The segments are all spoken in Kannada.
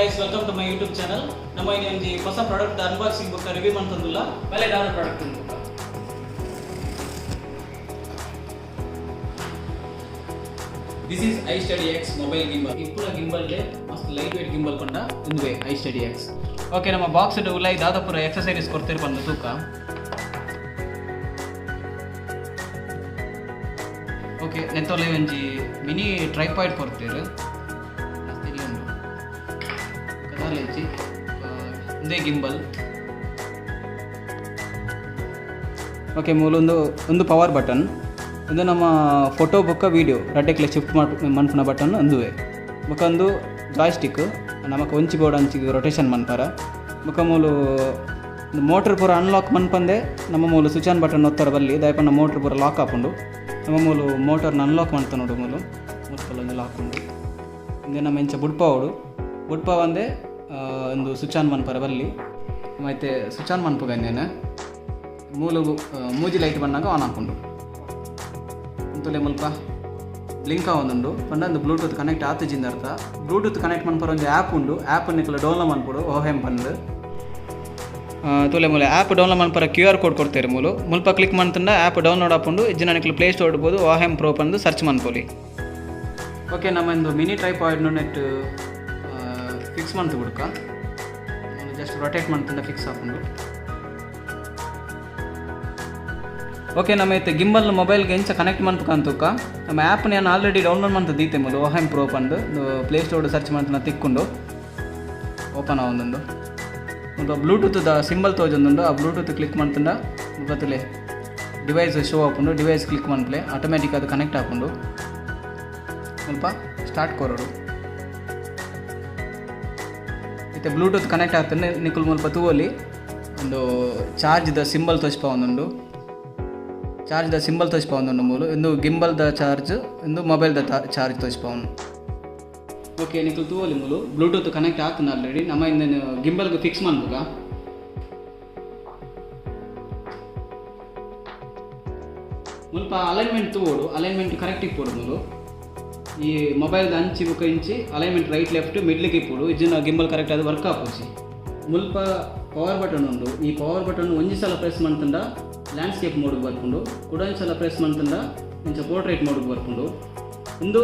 guys, welcome to my YouTube channel. ನಮ್ಮ ಇನ್ನೊಂದು ಹೊಸ ಪ್ರಾಡಕ್ಟ್ ಅನ್ಬಾಕ್ಸಿಂಗ್ ಬುಕ್ ರಿವ್ಯೂ ಮಾಡ್ತಂದಿಲ್ಲ ಮೇಲೆ down product book. This is ISTEADY X mobile gimbal. ఇప్పుడు gimbal ಗೆ ಮಸ್ತ್ ಲೈಟ್ ವೇಟ್ gimbal ಕೊಂಡ ಇಂದುವೆ ISTEADY X. ಓಕೆ ನಮ್ಮ ಬಾಕ್ಸ್ ಡು ಉಲೈ ದಾದಾಪುರ ಎಕ್ಸರ್ಸೈಸ್ ಕೊಡ್ತಿರ್ ಬಂದು ತೂಕ. ಓಕೆ ನೆತ್ತೊಲೆ ಒಂಜಿ ಮಿನಿ ಟ್ರೈಪಾಡ್ ಕೊಡ್ತಿರು. ಇದೇ ಗಿಂಬಲ್. ಓಕೆ ಒಂದು ಪವರ್ ಬಟನ್. ಇದು ನಮ್ಮ ಫೋಟೋ ಬುಕ್ಕ ವೀಡಿಯೋ ರಡ್ಡೆಕ್ಲೆ ಶಿಫ್ಟ್ ಮನ್ಪುನ ಬಟನ್ ಒಂದುವೆ. ಒಂದು ಜಾಯ್ಸ್ಟಿಕ್ ನಮಕ್ ಒಂಚಿ ಬೋರ್ಡ್ ಅಂಚಿಗೆ ರೊಟೇಷನ್ ಮನ್ಪಾರ. ಮೂಲು ಮೋಟ್ರ್ ಪೂರ ಅನ್ಲಾಕ್ ಮನ್ಪಂದೆ ನಮ್ಮ ಮೂಲು ಸ್ವಿಚ್ ಆನ್ ಬಟನ್ ಒತ್ತರ ಬಲ್ಲಿ ದಯಪನ್ನ ಮೋಟ್ರ್ ಪೂರ ಲಾಕ್ ಹಾಕೊಂಡು ನಮ್ಮ ಮೂಲು ಮೋಟರ್ನ ಅನ್ಲಾಕ್ ಮಾಡ್ತಾ ನೋಡು ಮೂಲು ಮುಟ್ಕಲ್ಲೊಂದು ಹಾಕೊಂಡು ಇಂದೆ ನಮ್ಮ ಇಂಚ ಬುಡ್ಪ ಒಂದೇ ಒಂದು ಸ್ವಿಚ್ ಆನ್ ಮನ್ಪರ ಬಲ್ಲಿ ಮತ್ತೆ ಸ್ವಿಚ್ ಆನ್ ಮನ್ಪುಗಂದೇನೆ ಮೂಲು ಮೂಜಿ ಲೈಟ್ ಬಂದಾಗ ಆನ್ ಹಾಕೊಂಡು ಅಂತಲೇ ಮುಲ್ಪ ಬ್ಲಿಂಕ್ ಆವೊಂದುಂಡು ಪಂಡ ಒಂದು ಬ್ಲೂಟೂತ್ ಕನೆಕ್ಟ್ ಆತುಜಿಂದ ಅರ್ಥ ಬ್ಲೂಟೂತ್ ಕನೆಕ್ಟ್ ಮನ್ಪರ ಒಂದು ಆ್ಯಪ್ ಉಂಡು ಆ್ಯಪ್ ನಿಕ್ಕಲು ಡೌನ್ಲೋಡ್ ಮನ್ಪುಡು ಹೋಹೆಮ್ ಪಂದು ತುಲೆ ಮೂಲೆ ಆ್ಯಪ್ ಡೌನ್ಲೋಡ್ ಮನ್ಪರ QR ಕೋಡ್ ಕೊಡ್ತೇವೆ ಮುಲ್ಪ ಕ್ಲಿಕ್ ಮಾಡ್ತಂಡ ಆ್ಯಪ್ ಡೌನ್ಲೋಡ್ ಹಾಕೊಂಡು ಇಜ್ಜಿನ ನಿಕ್ಕಲು ಪ್ಲೇ ಸ್ಟೋರ್ ಇಡ್ಬೋದು ಹೋಹೆಮ್ ಪ್ರೋ ಪಂದು ಸರ್ಚ್ ಮನ್ಪೋಲಿ. ಓಕೆ ನಮ್ಮೊಂದು ಮಿನಿ ಟ್ರೈಪಾಯ್ಡ್ನು ನೆಟ್ ಫಿಕ್ಸ್ ಮಾಡ್ತು ಬಿಡ್ಕ ಜಸ್ಟ್ ರೊಟೇಟ್ ಮಾಡ್ತಂಡ ಫಿಕ್ಸ್ ಹಾಕೊಂಡು. ಓಕೆ ನಮ್ಮ ಇತ್ತು ಗಿಂಬಲ್ ಮೊಬೈಲ್ಗೆ ಎಂಚ ಕನೆಕ್ಟ್ ಮಾಡ್ಬೇಕಂತೂಕ ನಮ್ಮ ಆ್ಯಪ್ನ ನಾನು ಆಲ್ರೆಡಿ ಡೌನ್ಲೋಡ್ ಮಾಡ್ತಾ ದೀತೆ ಮೊದಲು ಹೋಹೆಮ್ ಪ್ರೋ ಪಂದು ಪ್ಲೇ ಸ್ಟೋರ್ ಸರ್ಚ್ ಮಾಡ್ತಾ ತಿಕ್ಕೊಂಡು ಓಪನ್ ಆವೊಂದೊಂದು ಬ್ಲೂಟೂತ್ದ ಸಿಂಬಲ್ ತೋಜೊಂದುಂಡು ಆ ಬ್ಲೂಟೂತ್ ಕ್ಲಿಕ್ ಮಾಡ್ತಂಡ ಗೊತ್ತಲೇ ಡಿವೈಸ್ ಶೋ ಹಾಕೊಂಡು ಡಿವೈಸ್ ಕ್ಲಿಕ್ ಮಾಡ್ಲೇ ಆಟೋಮ್ಯಾಟಿಕ್ ಅದು ಕನೆಕ್ಟ್ ಹಾಕೊಂಡು ಸ್ವಲ್ಪ ಸ್ಟಾರ್ಟ್ ಕೊರೋಡು ಮತ್ತು ಬ್ಲೂಟೂತ್ ಕನೆಕ್ಟ್ ಆಗ್ತದೆ ನಿಕ್ಕಲು ಮುಲ್ಪ ತೂವಲ್ಲಿ ಒಂದು ಚಾರ್ಜ್ದ ಸಿಂಬಲ್ ತೋಚ್ಪೊಂದುಂಡು ಮೂಲು ಇಂದು ಗಿಂಬಲ್ದ ಚಾರ್ಜ್ ಇಂದು ಮೊಬೈಲ್ದ ಚಾರ್ಜ್ ತೋಚ್ಪೊಂದು. ಓಕೆ ನಿಕ್ಕಲು ತೂವಲ್ಲಿ ಮೂಲು ಬ್ಲೂಟೂತ್ ಕನೆಕ್ಟ್ ಆಗ್ತದೆ ಆಲ್ರೆಡಿ ನಮ್ಮ ಇಂದ ಗಿಂಬಲ್ಗೆ ಫಿಕ್ಸ್ ಮಾಡ್ಬೇಕ. ಮುಲ್ಪ ಅಲೈನ್ಮೆಂಟ್ ತೂವೋಡು ಅಲೈನ್ಮೆಂಟ್ ಕರೆಕ್ಟ್ ಇಪ್ಪೋಡು ಮೂಲು ಈ ಮೊಬೈಲ್ದ ಅಂಚಿ ಬುಕ್ಕ ಇಂಚಿ ಅಲೈನ್ಮೆಂಟ್ ರೈಟ್ ಲೆಫ್ಟ್ ಮಿಡ್ಲಿಗೆ ಇಪ್ಪೋಡು ಇಜ್ಜಿನ ಗಿಂಬಲ್ ಕರೆಕ್ಟ್ ಅದು ವರ್ಕ್ ಆಪೋಚಿ. ಮುಲ್ಪ ಪವರ್ ಬಟನ್ ಉಂಡು ಈ ಪವರ್ ಬಟನ್ ಒಂಜಿ ಸಲ ಪ್ರೆಸ್ ಮಾಡ್ತಂಡ ಲ್ಯಾಂಡ್ಸ್ಕೇಪ್ ಮೋಡ್ಗೆ ಬರ್ಕೊಂಡು ಕುಡೊಂದು ಸಲ ಪ್ರೆಸ್ ಮಾಡ್ತಂಡ ಇಂಚ ಪೋರ್ಟ್ರೇಟ್ ಮೋಡ್ಗೆ ಬರ್ಕೊಂಡು ಒಂದು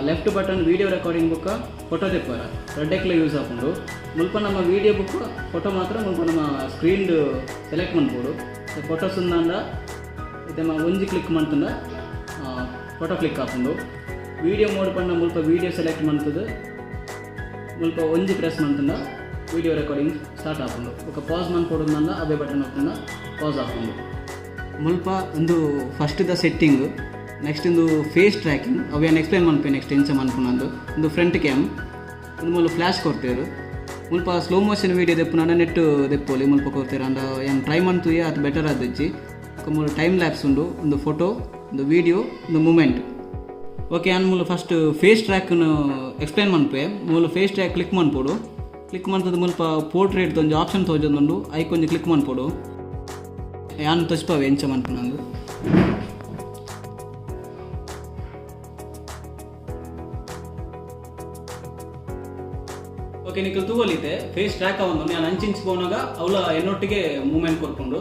ಲೆಫ್ಟ್ ಬಟನ್ ವೀಡಿಯೋ ರೆಕಾರ್ಡಿಂಗ್ ಬುಕ್ಕ ಫೋಟೋ ತೆಪ್ಪರ ರೆಡ್ಡೆಕ್ಲೆ ಯೂಸ್ ಹಾಕೊಂಡು ಮುಲ್ಪ ನಮ್ಮ ವೀಡಿಯೋ ಬುಕ್ ಫೋಟೋ ಮಾತ್ರ ಮುಲ್ಪ ನಮ್ಮ ಸ್ಕ್ರೀನ್ ಸೆಲೆಕ್ಟ್ ಮಾಡ್ಬೋದು ಫೋಟೋಸ್ ಅಂದ ಇದನ್ನು ಒಂಜಿ ಕ್ಲಿಕ್ ಮಾಡ್ತಂಡ ಫೋಟೋ ಕ್ಲಿಕ್ ಹಾಕೊಂಡು ವೀಡಿಯೋ ಮೋಡ್ ಪಂಡ ಮುಲ್ಪ ವೀಡಿಯೋ ಸೆಲೆಕ್ಟ್ ಮಾಡ್ತದೆ ಮುಲ್ಪ ಒಂಜಿ ಪ್ರೆಸ್ ಮಾಡ್ತಂಡ ವೀಡಿಯೋ ರೆಕಾರ್ಡಿಂಗ್ ಸ್ಟಾರ್ಟ್ ಹಾಕೊಂಡು ఒక ಪಾಸ್ ಮಾಡ್ಕೊಡೋದನ್ನ ಅದೇ ಬಟನ್ ಹಾಕೊಂಡು ಪಾಸ್ ಹಾಕೊಂಡು ಮುಲ್ಪ ಒಂದು ಫಸ್ಟ್ದ ಸೆಟ್ಟಿಂಗ್ ನೆಕ್ಸ್ಟ್ ಒಂದು ಫೇಸ್ ಟ್ರ್ಯಾಕಿಂಗ್ ಅವೇನು ಎಕ್ಸ್ಪ್ಲೇನ್ ಮಾಡ್ಪೇ ನೆಕ್ಸ್ಟ್ ಎಂಚ ಮಾಡ್ಕೊಂಡು ಒಂದು ಫ್ರಂಟ್ ಕ್ಯಾಮ್ ಒಂದು ಮೂಲ ಫ್ಲ್ಯಾಶ್ ಕೊಡ್ತೇವೆ ಮುಲ್ಪ ಸ್ಲೋ ಮೋಷನ್ ವೀಡಿಯೋ ದೆಪ್ಪುನ ನೆಟ್ಟು ದೆಪ್ಪೋಲಿ ಮುಲ್ಪ ಕೊಡ್ತೇವೆ ಅಂದ ಏನು ಟ್ರೈ ಮಾಡ್ತೀವಿ ಅದು ಬೆಟರ್ ಆದಜ್ಜಿ ಮೂಲ ಟೈಮ್ ಲ್ಯಾಪ್ಸ್ ಉಂಡು ಒಂದು ಫೋಟೋ ಒಂದು ವೀಡಿಯೋ ಒಂದು ಮೂಮೆಂಟ್. ಓಕೆ ನಾನು ಮೂಲ ಫಸ್ಟ್ ಫೇಸ್ ಟ್ರ್ಯಾಕ್ನು ಎಕ್ಸ್ಪ್ಲೇನ್ ಮಾಡ್ಪೇ ಮೂಲ ಫೇಸ್ ಟ್ರ್ಯಾಕ್ ಕ್ಲಿಕ್ ಮಾಡ್ಬೋದು ಕ್ಲಿಕ್ ಮಾಡ್ತದ ಮುಲ್ಪ ಪೋರ್ಟ್ರೇಟ್ ಒಂದು ಆಪ್ಷನ್ ತೋಜೊಂದುಂಡು ಐಕೊಂದು ಕ್ಲಿಕ್ ಮಾಡ್ಬೋದು ಯಾನು ತೋಚ್ಪಾವೆ ಎಂಚ ಮಾಡ್ಕೊಂಡು. ಓಕೆ ನಿಕ್ಕಲು ತೂವಲಿತೆ ಫೇಸ್ ಟ್ರ್ಯಾಕ್ ಅವನು ನಾನು ಅಂಚಿಂಚು ಹೋದಾಗ ಅವಳ ಎನ್ನೊಟ್ಟಿಗೆ ಮೂವ್ಮೆಂಟ್ ಕೊಡ್ಕೊಂಡು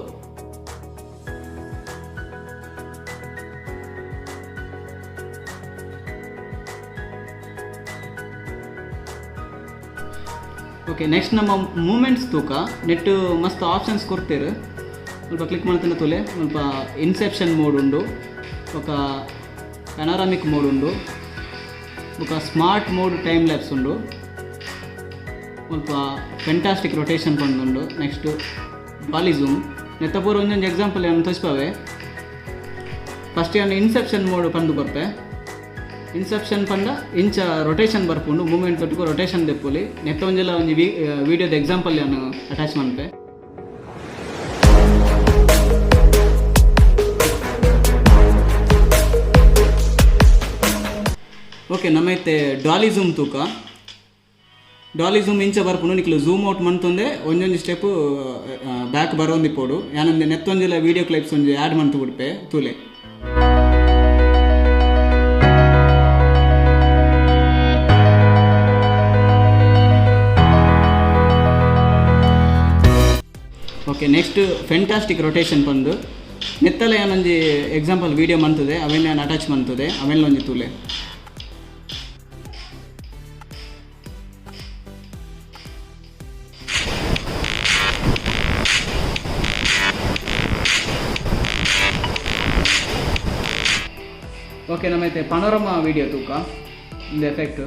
ಓಕೆ ನೆಕ್ಸ್ಟ್ ನಮ್ಮ ಮೂಮೆಂಟ್ಸ್ ತೂಕ ನೆಟ್ ಮಸ್ತ್ ಆಪ್ಷನ್ಸ್ ಕೊಡ್ತೇವೆ ಸ್ವಲ್ಪ ಕ್ಲಿಕ್ ಮಾಡ್ತಾನೆ ತೋಲೆ ಸ್ವಲ್ಪ ಇನ್ಸೆಪ್ಷನ್ ಮೋಡ್ ಉಂಡು ఒక ಪೆನಾರಾಮಿಕ್ ಮೋಡ್ ಉಂಡು ఒక ಸ್ಮಾರ್ಟ್ ಮೋಡ್ ಟೈಮ್ ಲ್ಯಾಪ್ಸ್ ಉಂಡು ಸ್ವಲ್ಪ ಫೆಂಟಾಸ್ಟಿಕ್ ರೊಟೇಷನ್ ಪಂದುಂಡು ನೆಕ್ಸ್ಟ್ ಬಾಲಿ ಝೂಮ್ ನೆತ್ತಪೂರ ಒಂದೊಂದು ಎಕ್ಸಾಂಪಲ್ ಏನು ತೋಚ್ಪಾವೆ. ಫಸ್ಟ್ ಏನು ಇನ್ಸೆಪ್ಷನ್ ಮೋಡ್ ಪಂದು ಬರ್ತೆ ಇನ್ಸೆಪ್ಷನ್ ಪಂಡ ಇಂಚ ರೊಟೇಷನ್ ಬರ್ಪುಂಡು ಮೂಮೆಂಟ್ ತೊಟ್ಟುಕು ರೊಟೇಷನ್ ದೆಪ್ಪುಲಿ ನೆತ್ತ ಒಂಜೆಲ್ಲ ಒಂದು ವೀಡಿಯೋದ ಎಕ್ಸಾಂಪಲ್ ಏನು ಅಟ್ಯಾಚ್ ಮಾಡ್ಪೆ. ಓಕೆ ನಮ್ಮೈತೆ ಡಾಲಿ ಝೂಮ್ ತೂಕ ಡಾಲಿ ಝೂಮ್ ಇಂಚ ಬರ್ಪುಂಡು ನಿಕ್ಲು ಝೂಮ್ ಔಟ್ ಮಂತೊಂದೆ ಒಂದೊಂದು ಸ್ಟೆಪ್ ಬ್ಯಾಕ್ ಬರೋಂದಿಪ್ಪೋಡು ಯಾನೊಂದು ನೆತ್ತೊಂಜೆಲ್ಲ ವೀಡಿಯೋ ಕ್ಲಿಪ್ಸ್ ಒಂಜಿ ಆ್ಯಡ್ ಮಂತು ಬಿಡ್ಪೆ ತೂಲೆ. ಓಕೆ ನೆಕ್ಸ್ಟ್ ಫೆಂಟಾಸ್ಟಿಕ್ ರೊಟೇಷನ್ ಬಂದು ನೆತ್ತಲೆ ಏನೊಂದು ಎಕ್ಸಾಂಪಲ್ ವೀಡಿಯೋ ಮಂತದೆ ಅವೆಲ್ಲ ಅಟ್ಯಾಚ್ ಮಂತದೆ ಅವೆಲ್ಲ ಒಂಜಿ ತೂಲೆ. ಓಕೆ ನಮ್ಮೈತೆ ಪನೋರಮಾ ವೀಡಿಯೋ ತೂಕ ಇಂದ ಎಫೆಕ್ಟ್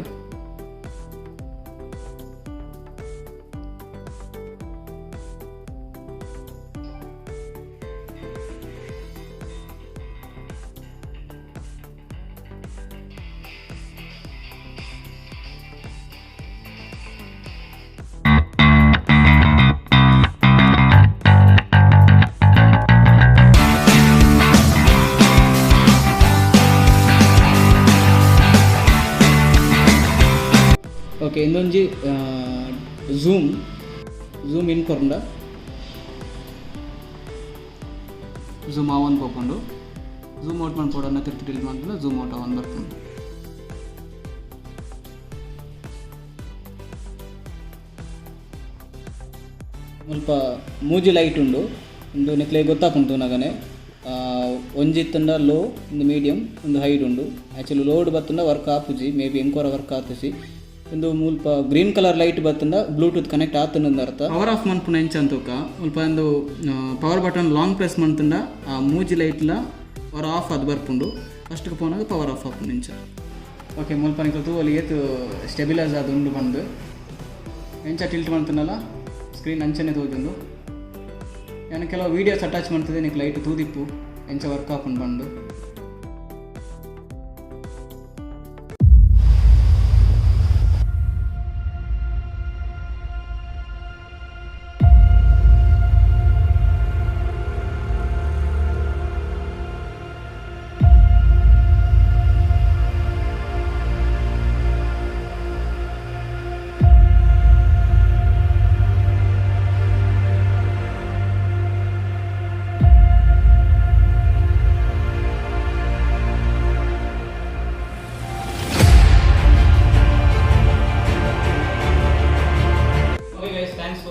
ಓಕೆ ಇನ್ನೊಂಜಿ ಝೂಮ್ ಇನ್ ಕೊರಂಡ ಝೂಮ್ ಆನ್ ಪೋಪುಂಡು ಝೂಮ್ ಔಟ್ ಮಾಡ್ಕೊಡೋಣ ತಿರ್ತಿಲ್ ಮಾಡ್ಕೊಂಡು ಝೂಮ್ ಔಟ್ ಆನ್ ಬರ್ಕೊಂಡು ಸ್ವಲ್ಪ ಮೂಜಿ ಲೈಟ್ ಉಂಡು ಒಂದು ನೆಕ್ಲೆ ಗೊತ್ತಾಪುಂಟು ನಗನೆ ಒಂಜಿತ್ತಂಡ ಲೋ ಒಂದು ಮೀಡಿಯಂ ಒಂದು ಹೈಟ್ ಉಂಡು ಆ್ಯಕ್ಚುಲಿ ಲೋಡ್ ಬತ್ತಂಡ ವರ್ಕ್ ಆಪುಜಿ ಮೇ ಬಿ ಎಂಕೋರ ವರ್ಕ್ ಆತುಸಿ ಒಂದು ಮುಲ್ಪ ಗ್ರೀನ್ ಕಲರ್ ಲೈಟ್ ಬತ್ತಂಡ ಬ್ಲೂಟೂತ್ ಕನೆಕ್ಟ್ ಆತಂದ ಅರ್ಥ. ಪವರ್ ಆಫ್ ಮನ್ಪುನ ಎಂಚ ಅಂತೂಕ ಮುಲ್ಪ ಒಂದು ಪವರ್ ಬಟನ್ ಲಾಂಗ್ ಪ್ರೆಸ್ ಮಂತಂಡ ಆ ಮೂಜಿ ಲೈಟ್ಲ ಪವರ್ ಆಫ್ ಅದು ಬರ್ಪುಂಡು ಫಸ್ಟ್ಗೆ ಪೋನಾಗ ಪವರ್ ಆಫ್ ಆಪುಂಡು ಎಂಚ. ಓಕೆ ಮುಲ್ಪ ನಿಕ್ಲು ತೂವಲ್ಲಿ ಏತು ಸ್ಟೆಬಿಲೈಸ್ ಅದು ಉಂಡು ಬಂದು ಎಂಚ ಟಿಲ್ಟ್ ಮಾಡ್ತಾನಲ್ಲ ಸ್ಕ್ರೀನ್ ಅಂಚನೆ ತೋಜುಂಡು ನಾನು ಕೆಲವು ವೀಡಿಯೋಸ್ ಅಟ್ಯಾಚ್ ಮಾಡ್ತದೆ ನಿಕ್ ಲೈಟ್ ತೂದಿಪ್ಪು ಎಂಚ ವರ್ಕ್ ಆಪುಂಡು ಬಂದು.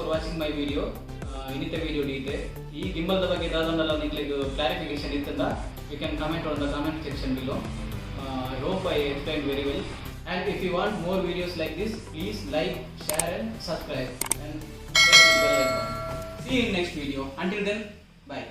ವಾಚಿಂಗ್ ಮೈ ವಿಡಿಯೋ ಇನ್ನಿತ ವಿಡಿಯೋ ಇದೆ ಈ ಗಿಂಬಲ್ ಬಗ್ಗೆ ದಾದೊಂದಲ್ಲ ನಿಮಗೆ ಕ್ಲಾರಿಫಿಕೇಶನ್ ಇತ್ತಂದ you can comment on the comment section below. I hope I explained very well, and if you want more videos like this, please like, share and subscribe and press the bell icon. See you in next video. Until then, bye.